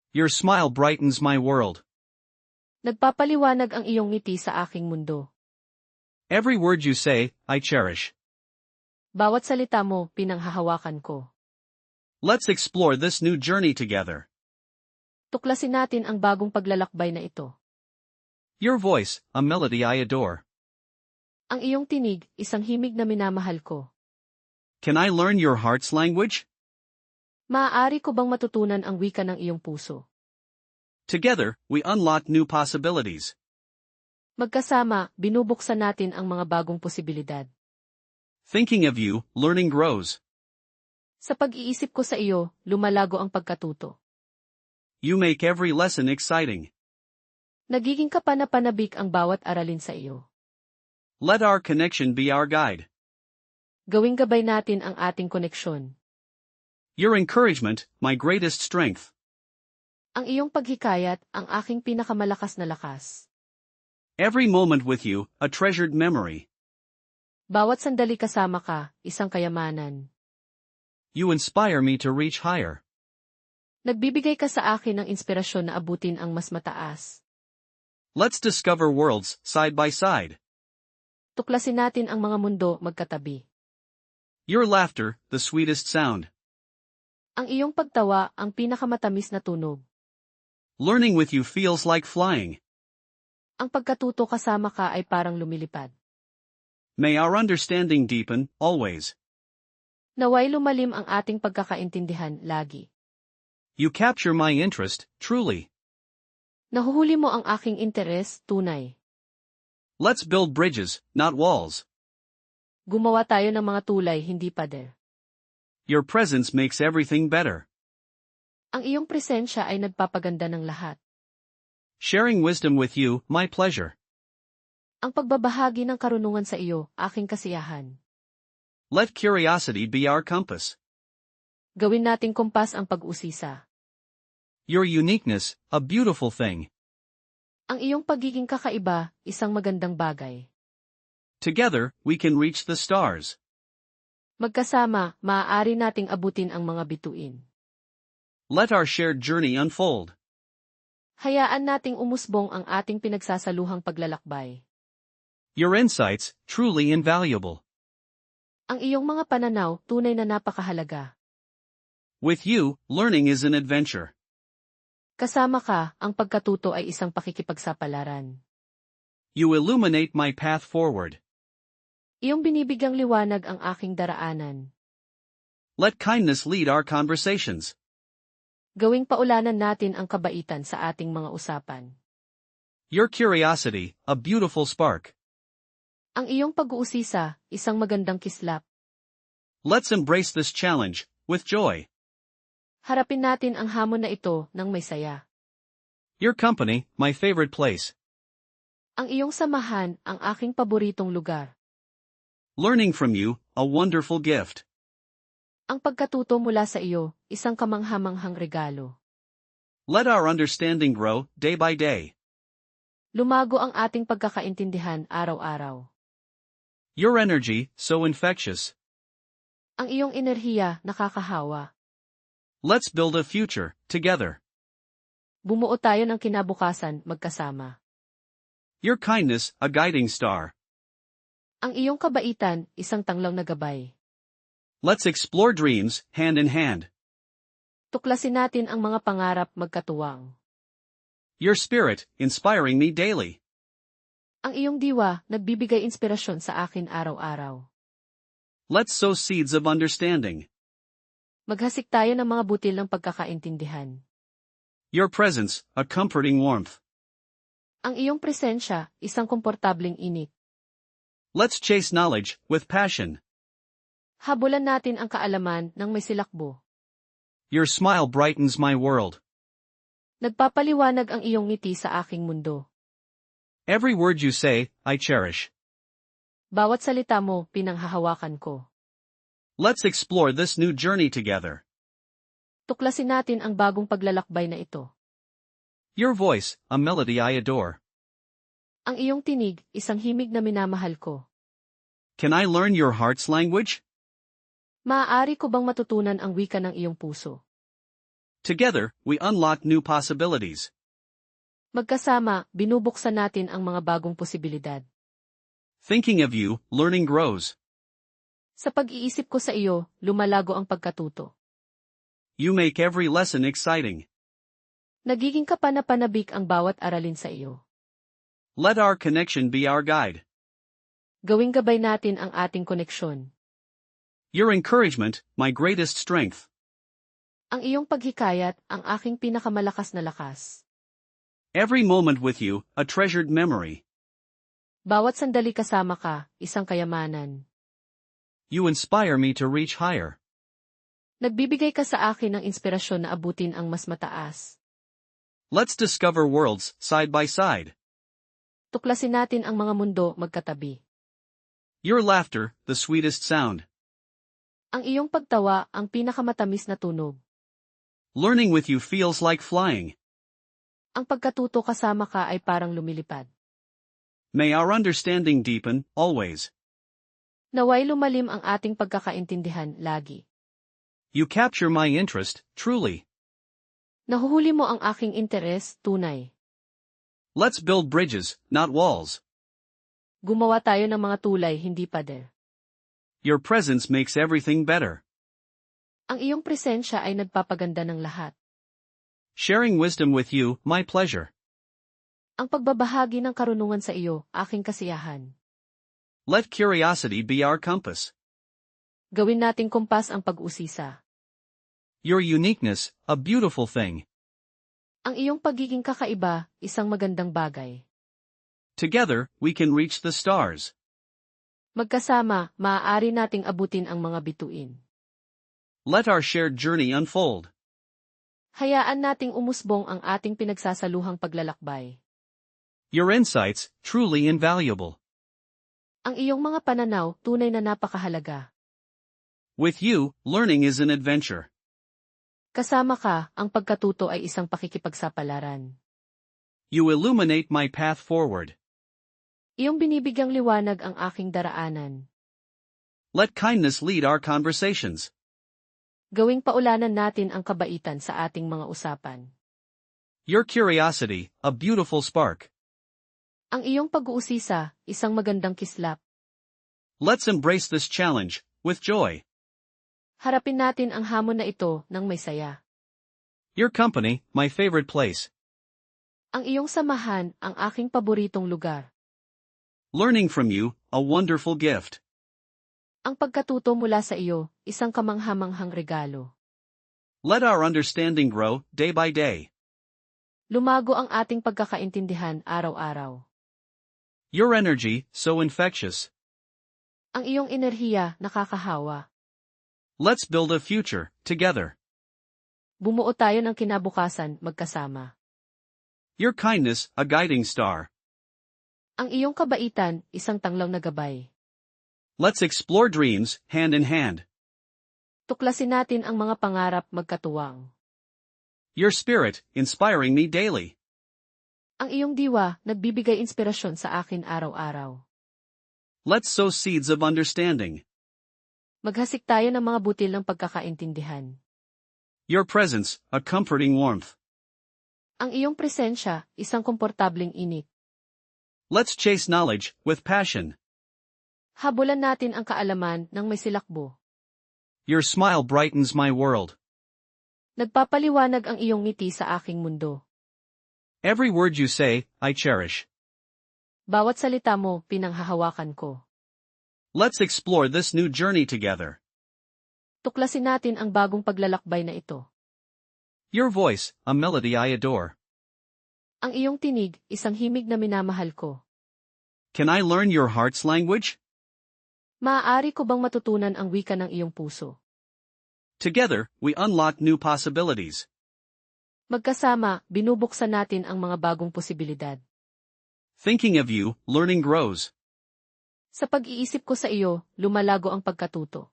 Your smile brightens my world. Nagpapaliwanag ang iyong ngiti sa aking mundo. Every word you say, I cherish. Bawat salita mo, pinanghahawakan ko. Let's explore this new journey together. Tuklasin natin ang bagong paglalakbay na ito. Your voice, a melody I adore. Ang iyong tinig, isang himig na minamahal ko. Can I learn your heart's language? Maaari ko bang matutunan ang wika ng iyong puso? Together, we unlock new possibilities. Magkasama, binubuksan natin ang mga bagong posibilidad. Thinking of you, learning grows. Sa pag-iisip ko sa iyo, lumalago ang pagkatuto. You make every lesson exciting. Nagiging kapanapanabik ang bawat aralin sa iyo. Let our connection be our guide. Gawing gabay natin ang ating koneksyon. Your encouragement, my greatest strength. Ang iyong paghikayat, ang aking pinakamalakas na lakas. Every moment with you, a treasured memory. Bawat sandali kasama ka, isang kayamanan. You inspire me to reach higher. Nagbibigay ka sa akin ng inspirasyon na abutin ang mas mataas. Let's discover worlds, side by side. Tuklasin natin ang mga mundo magkatabi. Your laughter, the sweetest sound. Ang iyong pagtawa, ang pinakamatamis na tunog. Learning with you feels like flying. Ang pagkatuto kasama ka ay parang lumilipad. May our understanding deepen, always. Naway lumalim ang ating pagkakaintindihan lagi. You capture my interest, truly. Nahuhuli mo ang aking interes, tunay. Let's build bridges, not walls. Gumawa tayo ng mga tulay, hindi pader. Your presence makes everything better. Ang iyong presensya ay nagpapaganda ng lahat. Sharing wisdom with you, my pleasure. Ang pagbabahagi ng karunungan sa iyo, aking kasiyahan. Let curiosity be our compass. Gawin nating kumpas ang pag-usisa. Your uniqueness, a beautiful thing. Ang iyong pagiging kakaiba, isang magandang bagay. Together, we can reach the stars. Magkasama, maaari nating abutin ang mga bituin. Let our shared journey unfold. Hayaan nating umusbong ang ating pinagsasaluhang paglalakbay. Your insights, truly invaluable. Ang iyong mga pananaw, tunay na napakahalaga. With you, learning is an adventure. Kasama ka, ang pagkatuto ay isang pakikipagsapalaran. You illuminate my path forward. Iyong binibigyang liwanag ang aking daraanan. Let kindness lead our conversations. Gawing paulanan natin ang kabaitan sa ating mga usapan. Your curiosity, a beautiful spark. Ang iyong pag-uusisa, isang magandang kislap. Let's embrace this challenge, with joy. Harapin natin ang hamon na ito ng may saya. Your company, my favorite place. Ang iyong samahan, ang aking paboritong lugar. Learning from you, a wonderful gift. Ang pagkatuto mula sa iyo, isang kamanghamanghang regalo. Let our understanding grow, day by day. Lumago ang ating pagkakaintindihan araw-araw. Your energy, so infectious. Ang iyong enerhiya, nakakahawa. Let's build a future, together. Bumuo tayo ng kinabukasan, magkasama. Your kindness, a guiding star. Ang iyong kabaitan, isang tanglaw na gabay. Let's explore dreams, hand in hand. Tuklasin natin ang mga pangarap magkatuwang. Your spirit, inspiring me daily. Ang iyong diwa, nagbibigay inspirasyon sa akin araw-araw. Let's sow seeds of understanding. Maghasik tayo ng mga butil ng pagkakaintindihan. Your presence, a comforting warmth. Ang iyong presensya, isang komportableng init. Let's chase knowledge, with passion. Habulan natin ang kaalaman ng may silakbo. Your smile brightens my world. Nagpapaliwanag ang iyong ngiti sa aking mundo. Every word you say, I cherish. Bawat salita mo, pinanghahawakan ko. Let's explore this new journey together. Tuklasin natin ang bagong paglalakbay na ito. Your voice, a melody I adore. Ang iyong tinig, isang himig na minamahal ko. Can I learn your heart's language? Maaari ko bang matutunan ang wika ng iyong puso? Together, we unlock new possibilities. Magkasama, binubuksan natin ang mga bagong posibilidad. Thinking of you, learning grows. Sa pag-iisip ko sa iyo, lumalago ang pagkatuto. You make every lesson exciting. Nagiging kapanapanabik ang bawat aralin sa iyo. Let our connection be our guide. Gawing gabay natin ang ating koneksyon. Your encouragement, my greatest strength. Ang iyong paghikayat, ang aking pinakamalakas na lakas. Every moment with you, a treasured memory. Bawat sandali kasama ka, isang kayamanan. You inspire me to reach higher. Nagbibigay ka sa akin ng inspirasyon na abutin ang mas mataas. Let's discover worlds, side by side. Tuklasin natin ang mga mundo magkatabi. Your laughter, the sweetest sound. Ang iyong pagtawa, ang pinakamatamis na tunog. Learning with you feels like flying. Ang pagkatuto kasama ka ay parang lumilipad. May our understanding deepen, always. Naway lumalim ang ating pagkakaintindihan lagi. You capture my interest, truly. Nahuhuli mo ang aking interes, tunay. Let's build bridges, not walls. Gumawa tayo ng mga tulay, hindi pader. Your presence makes everything better. Ang iyong presensya ay nagpapaganda ng lahat. Sharing wisdom with you, my pleasure. Ang pagbabahagi ng karunungan sa iyo, aking kasiyahan. Let curiosity be our compass. Gawin nating kumpas ang pag-usisa. Your uniqueness, a beautiful thing. Ang iyong pagiging kakaiba, isang magandang bagay. Together, we can reach the stars. Magkasama, maaari nating abutin ang mga bituin. Let our shared journey unfold. Hayaan nating umusbong ang ating pinagsasaluhang paglalakbay. Your insights, truly invaluable. Ang iyong mga pananaw, tunay na napakahalaga. With you, learning is an adventure. Kasama ka, ang pagkatuto ay isang pakikipagsapalaran. You illuminate my path forward. Iyong binibigyang liwanag ang aking daraanan. Let kindness lead our conversations. Gawing paulanan natin ang kabaitan sa ating mga usapan. Your curiosity, a beautiful spark. Ang iyong pag-uusisa, isang magandang kislap. Let's embrace this challenge, with joy. Harapin natin ang hamon na ito ng may saya. Your company, my favorite place. Ang iyong samahan, ang aking paboritong lugar. Learning from you, a wonderful gift. Ang pagkatuto mula sa iyo, isang kamanghamanghang regalo. Let our understanding grow, day by day. Lumago ang ating pagkakaintindihan araw-araw. Your energy, so infectious. Ang iyong enerhiya, nakakahawa. Let's build a future, together. Bumuo tayo ng kinabukasan, magkasama. Your kindness, a guiding star. Ang iyong kabaitan, isang tanglaw na gabay. Let's explore dreams, hand in hand. Tuklasin natin ang mga pangarap magkatuwang. Your spirit, inspiring me daily. Ang iyong diwa, nagbibigay inspirasyon sa akin araw-araw. Let's sow seeds of understanding. Maghasik tayo ng mga butil ng pagkakaintindihan. Your presence, a comforting warmth. Ang iyong presensya, isang komportableng init. Let's chase knowledge, with passion. Habulan natin ang kaalaman ng may silakbo. Your smile brightens my world. Nagpapaliwanag ang iyong ngiti sa aking mundo. Every word you say, I cherish. Bawat salita mo, pinanghahawakan ko. Let's explore this new journey together. Tuklasin natin ang bagong paglalakbay na ito. Your voice, a melody I adore. Ang iyong tinig, isang himig na minamahal ko. Can I learn your heart's language? Maaari ko bang matutunan ang wika ng iyong puso? Together, we unlock new possibilities. Magkasama, binubuksan natin ang mga bagong posibilidad. Thinking of you, learning grows. Sa pag-iisip ko sa iyo, lumalago ang pagkatuto.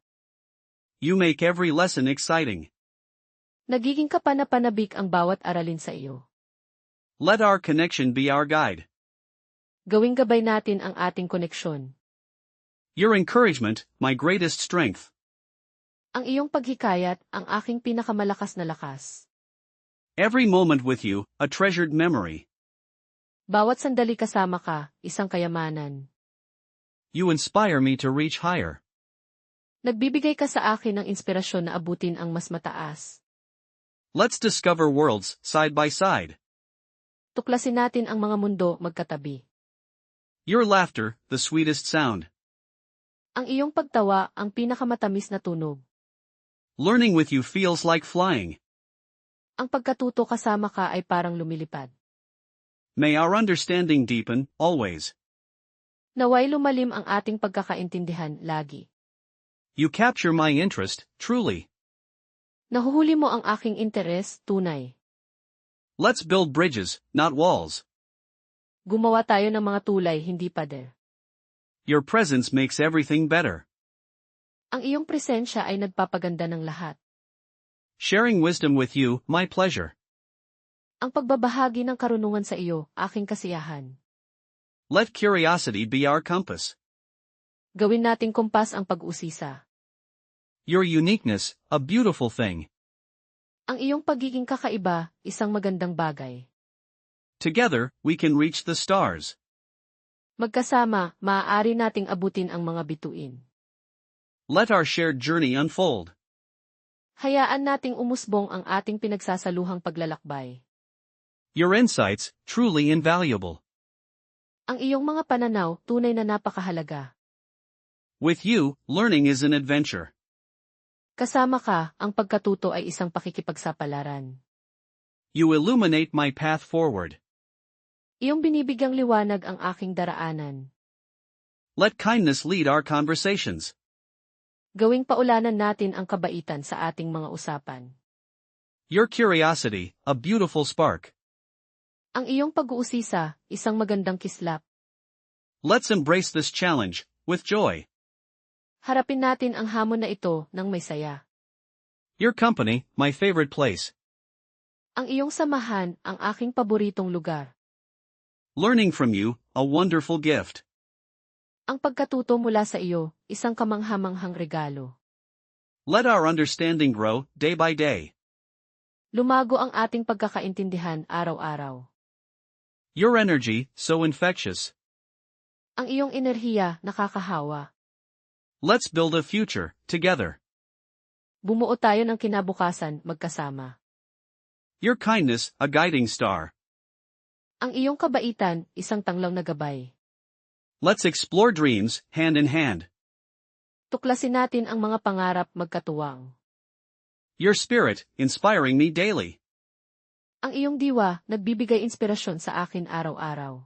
You make every lesson exciting. Nagiging kapanapanabik ang bawat aralin sa iyo. Let our connection be our guide. Gawing gabay natin ang ating koneksyon. Your encouragement, my greatest strength. Ang iyong paghikayat, ang aking pinakamalakas na lakas. Every moment with you, a treasured memory. Bawat sandali kasama ka, isang kayamanan. You inspire me to reach higher. Nagbibigay ka sa akin ng inspirasyon na abutin ang mas mataas. Let's discover worlds side by side. Tuklasin natin ang mga mundo magkatabi. Your laughter, the sweetest sound. Ang iyong pagtawa, ang pinakamatamis na tunog. Learning with you feels like flying. Ang pagkatuto kasama ka ay parang lumilipad. May our understanding deepen, always. Naway lumalim ang ating pagkakaintindihan lagi. You capture my interest, truly. Nahuhuli mo ang aking interes, tunay. Let's build bridges, not walls. Gumawa tayo ng mga tulay, hindi pader. Your presence makes everything better. Ang iyong presensya ay nagpapaganda ng lahat. Sharing wisdom with you, my pleasure. Ang pagbabahagi ng karunungan sa iyo, aking kasiyahan. Let curiosity be our compass. Gawin nating kumpas ang pag-usisa. Your uniqueness, a beautiful thing. Ang iyong pagiging kakaiba, isang magandang bagay. Together, we can reach the stars. Magkasama, maaari nating abutin ang mga bituin. Let our shared journey unfold. Hayaan nating umusbong ang ating pinagsasaluhang paglalakbay. Your insights, truly invaluable. Ang iyong mga pananaw, tunay na napakahalaga. With you, learning is an adventure. Kasama ka, ang pagkatuto ay isang pakikipagsapalaran. You illuminate my path forward. Iyong binibigyang liwanag ang aking daraanan. Let kindness lead our conversations. Gawing paulanan natin ang kabaitan sa ating mga usapan. Your curiosity, a beautiful spark. Ang iyong pag-uusisa, isang magandang kislap. Let's embrace this challenge, with joy. Harapin natin ang hamon na ito ng may saya. Your company, my favorite place. Ang iyong samahan, ang aking paboritong lugar. Learning from you, a wonderful gift. Ang pagkatuto mula sa iyo, isang kamanghamanghang regalo. Let our understanding grow, day by day. Lumago ang ating pagkakaintindihan araw-araw. Your energy, so infectious. Ang iyong enerhiya, nakakahawa. Let's build a future, together. Bumuo tayo ng kinabukasan, magkasama. Your kindness, a guiding star. Ang iyong kabaitan, isang tanglaw na gabay. Let's explore dreams, hand in hand. Tuklasin natin ang mga pangarap magkatuwang. Your spirit, inspiring me daily. Ang iyong diwa, nagbibigay inspirasyon sa akin araw-araw.